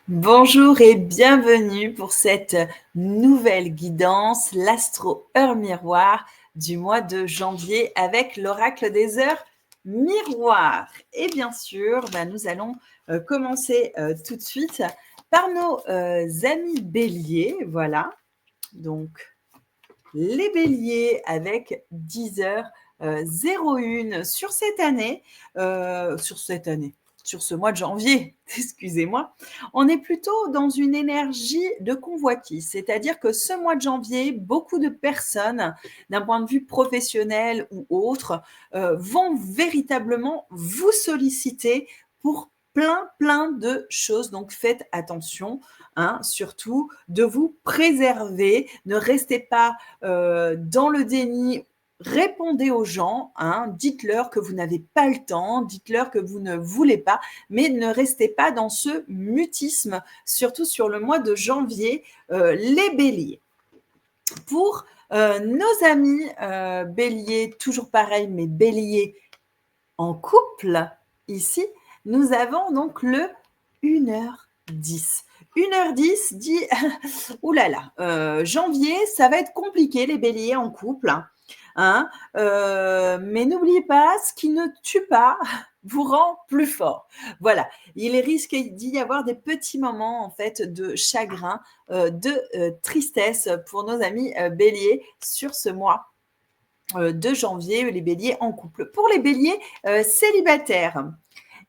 Bonjour et bienvenue pour cette nouvelle guidance, l'Astro-Heure Miroir du mois de janvier avec l'oracle des heures miroirs. Et bien sûr, nous allons commencer tout de suite par nos amis béliers. Voilà, donc les béliers avec 10h01 sur cette année, sur ce mois de janvier, excusez-moi, on est plutôt dans une énergie de convoitise, c'est-à-dire que ce mois de janvier, beaucoup de personnes, d'un point de vue professionnel ou autre, vont véritablement vous solliciter pour plein de choses. Donc, faites attention, surtout, de vous préserver. Ne restez pas dans le déni. Répondez aux gens, dites-leur que vous n'avez pas le temps, dites-leur que vous ne voulez pas, mais ne restez pas dans ce mutisme, surtout sur le mois de janvier, les béliers. Pour nos amis béliers, toujours pareil, mais béliers en couple, ici, nous avons donc le 1h10. 1h10 dit, oulala, janvier, ça va être compliqué les béliers en couple, mais n'oubliez pas, ce qui ne tue pas vous rend plus fort. Voilà, il risque d'y avoir des petits moments en fait de chagrin, de tristesse pour nos amis béliers sur ce mois de janvier, les béliers en couple. Pour les béliers célibataires,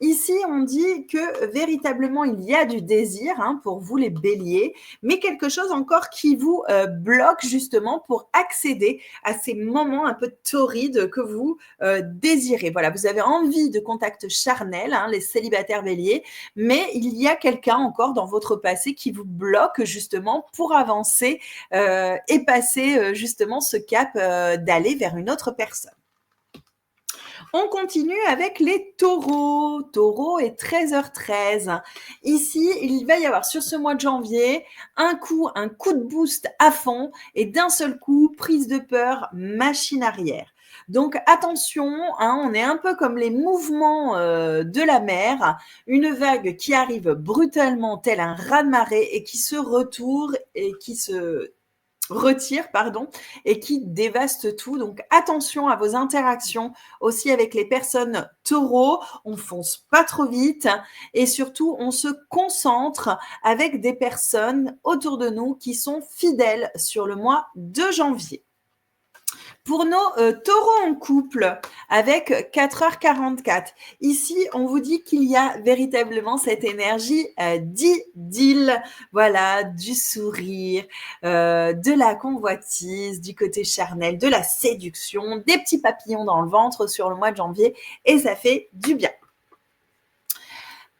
ici, on dit que véritablement, il y a du désir pour vous, les béliers, mais quelque chose encore qui vous bloque justement pour accéder à ces moments un peu torrides que vous désirez. Voilà, vous avez envie de contact charnel, les célibataires béliers, mais il y a quelqu'un encore dans votre passé qui vous bloque justement pour avancer et passer justement ce cap d'aller vers une autre personne. On continue avec les taureaux. Taureau est 13h13. Ici, il va y avoir sur ce mois de janvier un coup de boost à fond et d'un seul coup, prise de peur, machine arrière. Donc attention, on est un peu comme les mouvements de la mer, une vague qui arrive brutalement tel un raz-de-marée et qui se retire et qui dévaste tout. Donc attention à vos interactions aussi avec les personnes taureaux, on fonce pas trop vite et surtout on se concentre avec des personnes autour de nous qui sont fidèles sur le mois de janvier. Pour nos taureaux en couple, avec 4h44, ici, on vous dit qu'il y a véritablement cette énergie d'idylle, voilà, du sourire, de la convoitise, du côté charnel, de la séduction, des petits papillons dans le ventre sur le mois de janvier, et ça fait du bien.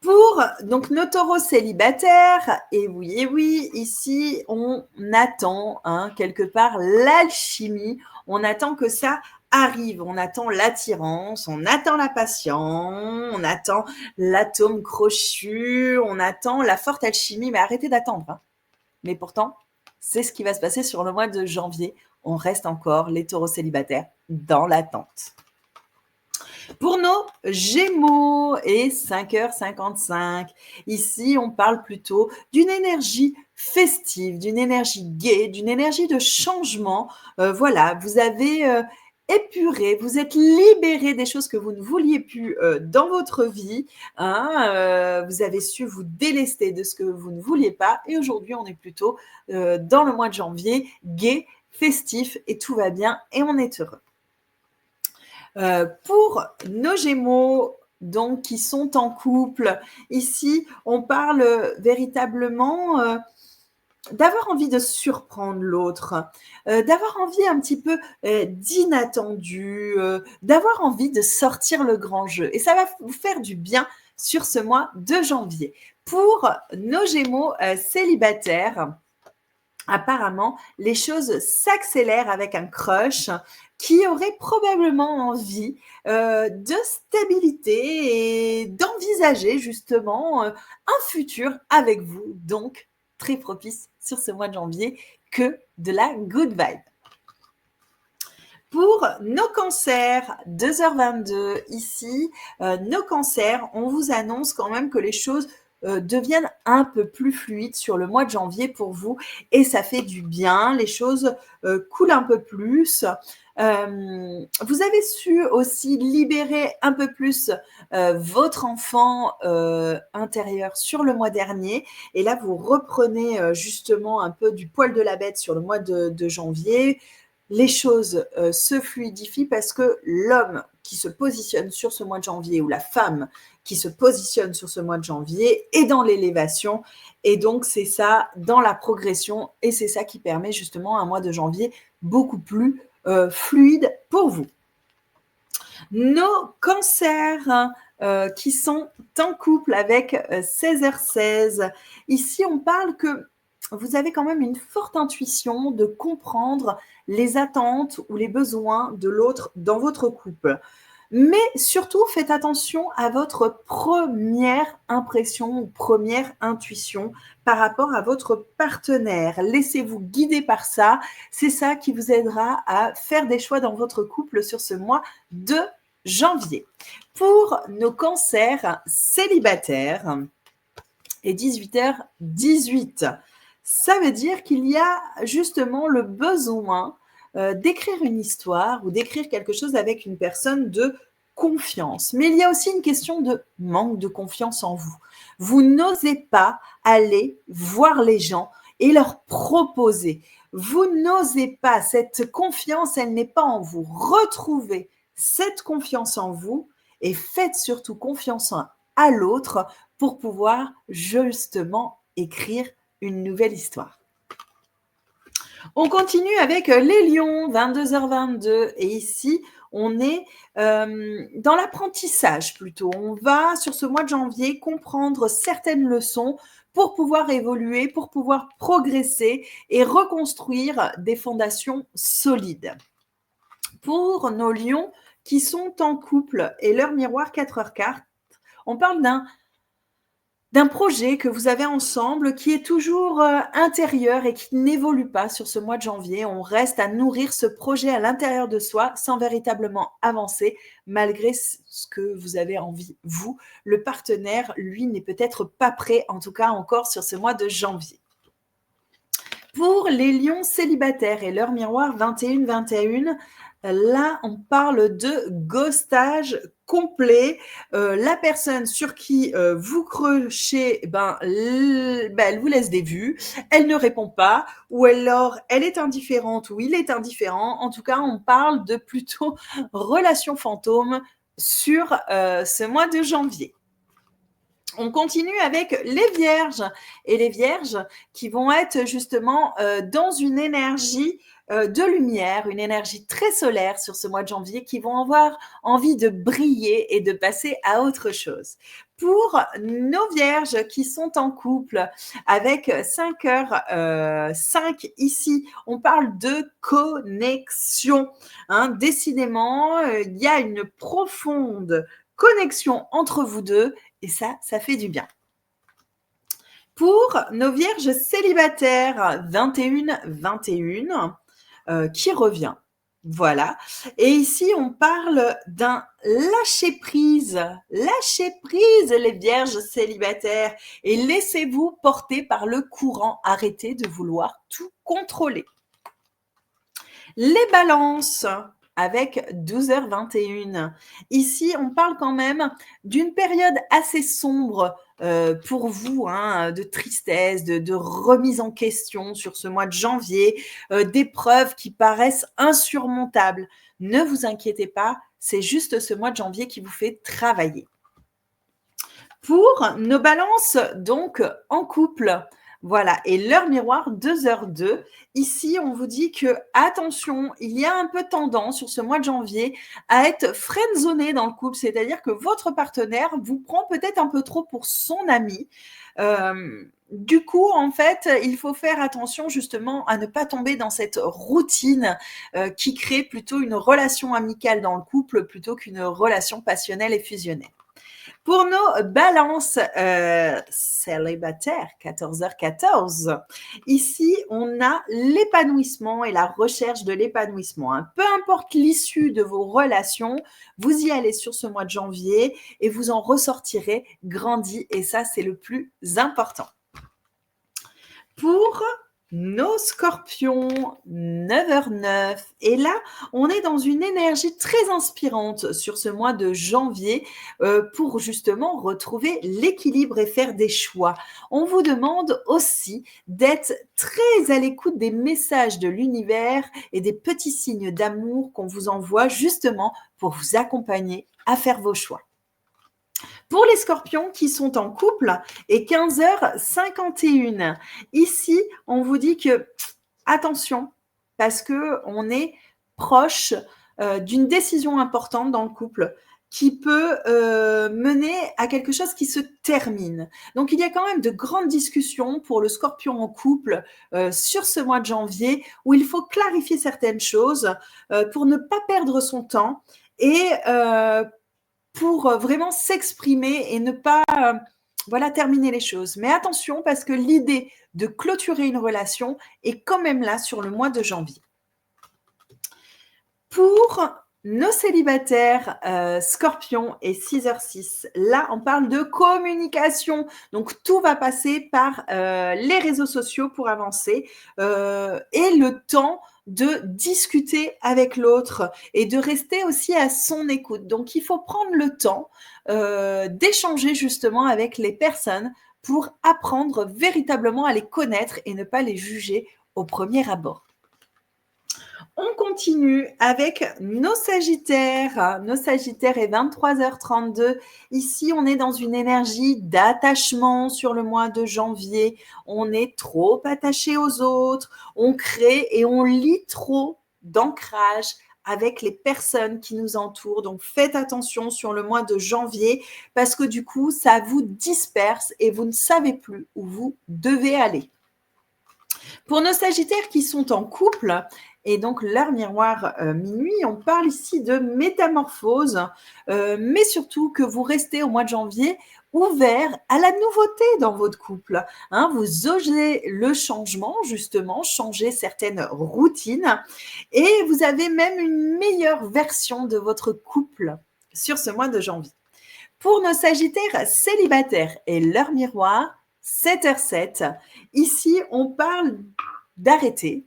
Pour donc nos taureaux célibataires, et oui, ici, on attend quelque part l'alchimie, on attend que ça arrive, on attend l'attirance, on attend la patience, on attend l'atome crochu, on attend la forte alchimie, mais arrêtez d'attendre. Mais pourtant, c'est ce qui va se passer sur le mois de janvier. On reste encore, les taureaux célibataires, dans l'attente. Pour nos Gémeaux et 5h55, ici on parle plutôt d'une énergie festive, d'une énergie gaie, d'une énergie de changement. Voilà, vous avez épuré, vous êtes libéré des choses que vous ne vouliez plus dans votre vie. Vous avez su vous délester de ce que vous ne vouliez pas et aujourd'hui on est plutôt dans le mois de janvier, gai, festif et tout va bien et on est heureux. Pour nos Gémeaux, donc qui sont en couple, ici, on parle véritablement d'avoir envie de surprendre l'autre, d'avoir envie un petit peu d'inattendu, d'avoir envie de sortir le grand jeu. Et ça va vous faire du bien sur ce mois de janvier. Pour nos Gémeaux célibataires, apparemment, les choses s'accélèrent avec un crush qui aurait probablement envie de stabilité et d'envisager justement un futur avec vous. Donc, très propice sur ce mois de janvier, que de la good vibe. Pour nos cancers, 2h22 ici, nos cancers, on vous annonce quand même que les choses deviennent un peu plus fluides sur le mois de janvier pour vous et ça fait du bien, les choses coulent un peu plus. Vous avez su aussi libérer un peu plus votre enfant intérieur sur le mois dernier et là vous reprenez justement un peu du poil de la bête sur le mois de janvier. Les choses se fluidifient parce que l'homme qui se positionne sur ce mois de janvier ou la femme qui se positionne sur ce mois de janvier est dans l'élévation et donc c'est ça dans la progression et c'est ça qui permet justement un mois de janvier beaucoup plus fluide pour vous. Nos cancers qui sont en couple avec 16h16, ici on parle que vous avez quand même une forte intuition de comprendre les attentes ou les besoins de l'autre dans votre couple. Mais surtout, faites attention à votre première impression ou première intuition par rapport à votre partenaire. Laissez-vous guider par ça. C'est ça qui vous aidera à faire des choix dans votre couple sur ce mois de janvier. Pour nos cancers célibataires, et 18h18, ça veut dire qu'il y a justement le besoin d'écrire une histoire ou d'écrire quelque chose avec une personne de confiance. Mais il y a aussi une question de manque de confiance en vous. Vous n'osez pas aller voir les gens et leur proposer. Vous n'osez pas. Cette confiance, elle n'est pas en vous. Retrouvez cette confiance en vous et faites surtout confiance à l'autre pour pouvoir justement écrire une nouvelle histoire. On continue avec les lions, 22h22 et ici on est dans l'apprentissage plutôt. On va sur ce mois de janvier comprendre certaines leçons pour pouvoir évoluer, pour pouvoir progresser et reconstruire des fondations solides. Pour nos lions qui sont en couple et leur miroir 4h4, on parle d'un projet que vous avez ensemble qui est toujours intérieur et qui n'évolue pas sur ce mois de janvier. On reste à nourrir ce projet à l'intérieur de soi sans véritablement avancer malgré ce que vous avez envie, vous. Le partenaire, lui, n'est peut-être pas prêt, en tout cas encore sur ce mois de janvier. Pour les lions célibataires et leur miroir 21-21, là, on parle de ghostage complet. La personne sur qui vous crochez, elle vous laisse des vues, elle ne répond pas, ou alors elle est indifférente ou il est indifférent. En tout cas, on parle de plutôt relation fantôme sur ce mois de janvier. On continue avec les vierges et les vierges qui vont être justement dans une énergie de lumière, une énergie très solaire sur ce mois de janvier qui vont avoir envie de briller et de passer à autre chose. Pour nos vierges qui sont en couple avec 5h5 ici, on parle de connexion. Décidément, il y a une profonde connexion entre vous deux et ça fait du bien. Pour nos vierges célibataires, 21-21, qui revient. Voilà. Et ici, on parle d'un lâcher-prise. Lâchez-prise, les vierges célibataires. Et laissez-vous porter par le courant. Arrêtez de vouloir tout contrôler. Les balances avec 12h21. Ici, on parle quand même d'une période assez sombre pour vous, de tristesse, de remise en question sur ce mois de janvier, d'épreuves qui paraissent insurmontables. Ne vous inquiétez pas, c'est juste ce mois de janvier qui vous fait travailler. Pour nos balances, donc en couple, voilà, et leur miroir 2h02. Ici, on vous dit que, attention, il y a un peu tendance sur ce mois de janvier à être friendzoné dans le couple, c'est-à-dire que votre partenaire vous prend peut-être un peu trop pour son ami. Du coup, en fait, il faut faire attention justement à ne pas tomber dans cette routine qui crée plutôt une relation amicale dans le couple plutôt qu'une relation passionnelle et fusionnelle. Pour nos balances célibataires, 14h14, ici, on a l'épanouissement et la recherche de l'épanouissement. Hein. Peu importe l'issue de vos relations, vous y allez sur ce mois de janvier et vous en ressortirez grandi. Et ça, c'est le plus important. Pour nos scorpions, 9h09. Et là, on est dans une énergie très inspirante sur ce mois de janvier pour justement retrouver l'équilibre et faire des choix. On vous demande aussi d'être très à l'écoute des messages de l'univers et des petits signes d'amour qu'on vous envoie justement pour vous accompagner à faire vos choix. Pour les scorpions qui sont en couple, et 15h51, ici, on vous dit que attention, parce qu'on est proche d'une décision importante dans le couple qui peut mener à quelque chose qui se termine. Donc, il y a quand même de grandes discussions pour le scorpion en couple sur ce mois de janvier où il faut clarifier certaines choses pour ne pas perdre son temps et pour vraiment s'exprimer et ne pas terminer les choses. Mais attention, parce que l'idée de clôturer une relation est quand même là sur le mois de janvier. Pour nos célibataires Scorpion et 6h06, là, on parle de communication. Donc, tout va passer par les réseaux sociaux pour avancer et le temps de discuter avec l'autre et de rester aussi à son écoute. Donc, il faut prendre le temps d'échanger justement avec les personnes pour apprendre véritablement à les connaître et ne pas les juger au premier abord. On continue avec nos Sagittaires. Nos Sagittaires est 23h32. Ici, on est dans une énergie d'attachement sur le mois de janvier. On est trop attaché aux autres. On crée et on lit trop d'ancrage avec les personnes qui nous entourent. Donc, faites attention sur le mois de janvier parce que du coup, ça vous disperse et vous ne savez plus où vous devez aller. Pour nos Sagittaires qui sont en couple, et donc leur miroir minuit, on parle ici de métamorphose, mais surtout que vous restez au mois de janvier ouvert à la nouveauté dans votre couple. Hein, vous osez le changement, justement, changer certaines routines, et vous avez même une meilleure version de votre couple sur ce mois de janvier. Pour nos Sagittaires célibataires et leur miroir, 7h07, ici on parle d'arrêter,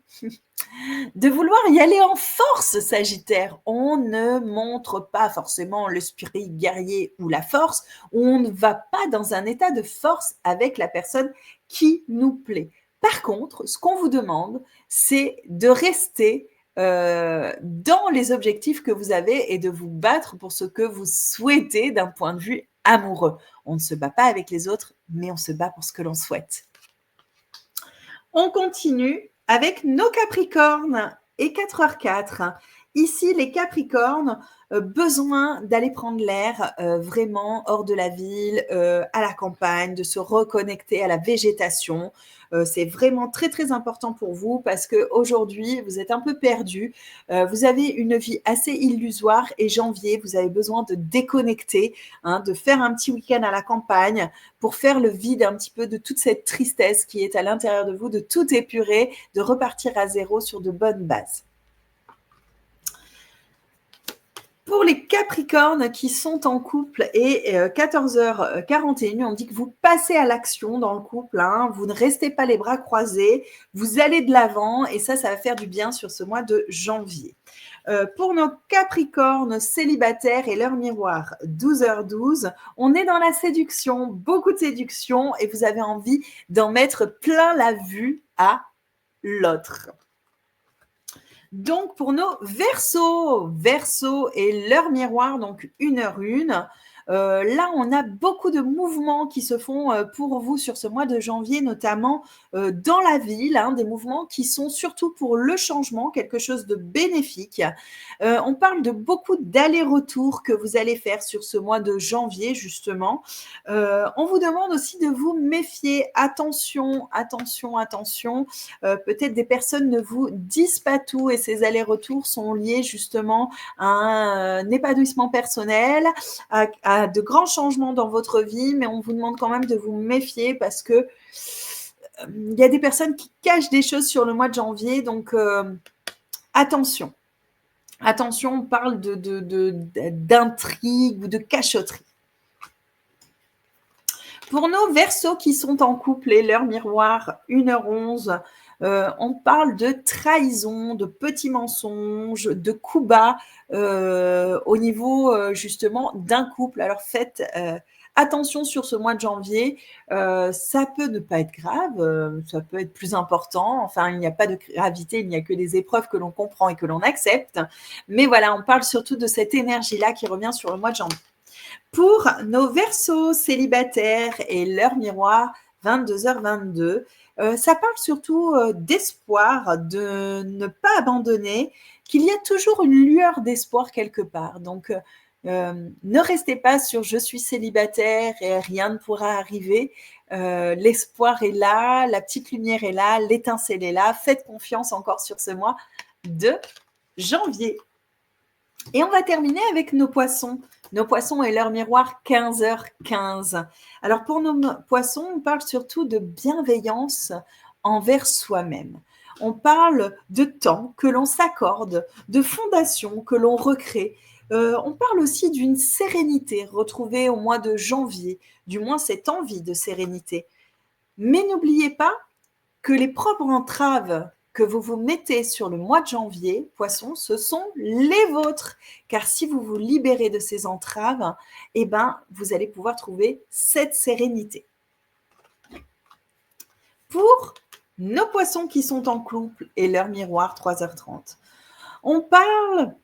de vouloir y aller en force, Sagittaire. On ne montre pas forcément l'esprit guerrier ou la force, on ne va pas dans un état de force avec la personne qui nous plaît. Par contre, ce qu'on vous demande, c'est de rester dans les objectifs que vous avez et de vous battre pour ce que vous souhaitez d'un point de vue amoureux. On ne se bat pas avec les autres, mais on se bat pour ce que l'on souhaite. On continue avec nos Capricornes et 4h04. Ici, les Capricornes, besoin d'aller prendre l'air vraiment hors de la ville, à la campagne, de se reconnecter à la végétation. C'est vraiment très, très important pour vous parce qu'aujourd'hui, vous êtes un peu perdu. Vous avez une vie assez illusoire et janvier, vous avez besoin de déconnecter, hein, de faire un petit week-end à la campagne pour faire le vide un petit peu de toute cette tristesse qui est à l'intérieur de vous, de tout épurer, de repartir à zéro sur de bonnes bases. Pour les Capricornes qui sont en couple et 14h41, on dit que vous passez à l'action dans le couple, hein, vous ne restez pas les bras croisés, vous allez de l'avant et ça va faire du bien sur ce mois de janvier. Pour nos Capricornes célibataires et leur miroir, 12h12, on est dans la séduction, beaucoup de séduction et vous avez envie d'en mettre plein la vue à l'autre. Donc, pour nos Verseaux et leur miroir, donc 1h01, Là, on a beaucoup de mouvements qui se font pour vous sur ce mois de janvier, notamment dans la ville, des mouvements qui sont surtout pour le changement, quelque chose de bénéfique. On parle de beaucoup d'allers-retours que vous allez faire sur ce mois de janvier, justement. On vous demande aussi de vous méfier. Attention, attention, attention. Peut-être des personnes ne vous disent pas tout et ces allers-retours sont liés justement à un épanouissement personnel, à de grands changements dans votre vie, mais on vous demande quand même de vous méfier parce que il y a des personnes qui cachent des choses sur le mois de janvier, donc attention. Attention, on parle d'intrigue ou de cachotterie. Pour nos Verseaux qui sont en couple et leur miroir, 1h11, on parle de trahison, de petits mensonges, de coups bas au niveau justement d'un couple. Alors faites attention sur ce mois de janvier. Ça peut ne pas être grave, ça peut être plus important. Enfin, il n'y a pas de gravité, il n'y a que des épreuves que l'on comprend et que l'on accepte. Mais voilà, on parle surtout de cette énergie-là qui revient sur le mois de janvier. Pour nos Verseaux célibataires et leur miroir, 22h22, ça parle surtout d'espoir, de ne pas abandonner, qu'il y a toujours une lueur d'espoir quelque part. Donc, ne restez pas sur « je suis célibataire et rien ne pourra arriver ». L'espoir est là, la petite lumière est là, l'étincelle est là. Faites confiance encore sur ce mois de janvier. Et on va terminer avec nos poissons. Nos poissons et leur miroir, 15h15. Alors pour nos poissons, on parle surtout de bienveillance envers soi-même. On parle de temps que l'on s'accorde, de fondation que l'on recrée. On parle aussi d'une sérénité retrouvée au mois de janvier, du moins cette envie de sérénité. Mais n'oubliez pas que les propres entraves que vous vous mettez sur le mois de janvier, poissons, ce sont les vôtres. Car si vous vous libérez de ces entraves, eh ben, vous allez pouvoir trouver cette sérénité. Pour nos poissons qui sont en couple et leur miroir, 3h30, on parle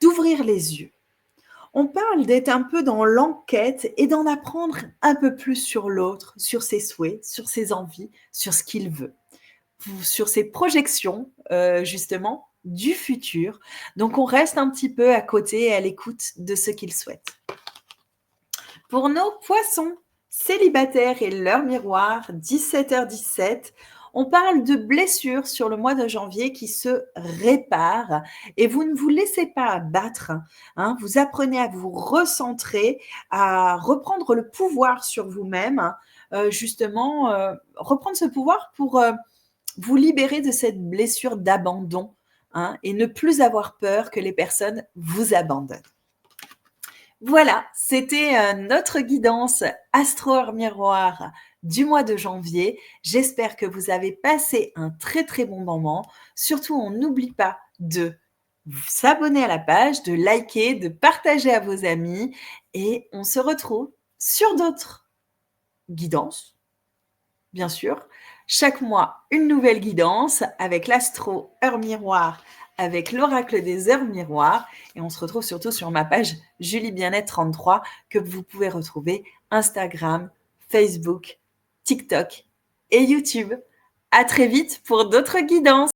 d'ouvrir les yeux. On parle d'être un peu dans l'enquête et d'en apprendre un peu plus sur l'autre, sur ses souhaits, sur ses envies, sur ce qu'il veut, sur ses projections, justement, du futur. Donc, on reste un petit peu à côté et à l'écoute de ce qu'il souhaite. Pour nos poissons célibataires et leur miroir, 17h17, on parle de blessures sur le mois de janvier qui se réparent et vous ne vous laissez pas abattre. Vous apprenez à vous recentrer, à reprendre le pouvoir sur vous-même, justement, reprendre ce pouvoir pour vous libérer de cette blessure d'abandon et ne plus avoir peur que les personnes vous abandonnent. Voilà, c'était notre guidance Astro Miroir du mois de janvier. J'espère que vous avez passé un très très bon moment. Surtout, on n'oublie pas de s'abonner à la page, de liker, de partager à vos amis et on se retrouve sur d'autres guidances, bien sûr. Chaque mois, une nouvelle guidance avec l'Astro Heure Miroir, avec l'Oracle des Heures Miroirs. Et on se retrouve surtout sur ma page Julie Bien-être 33 que vous pouvez retrouver Instagram, Facebook, TikTok et YouTube. À très vite pour d'autres guidances.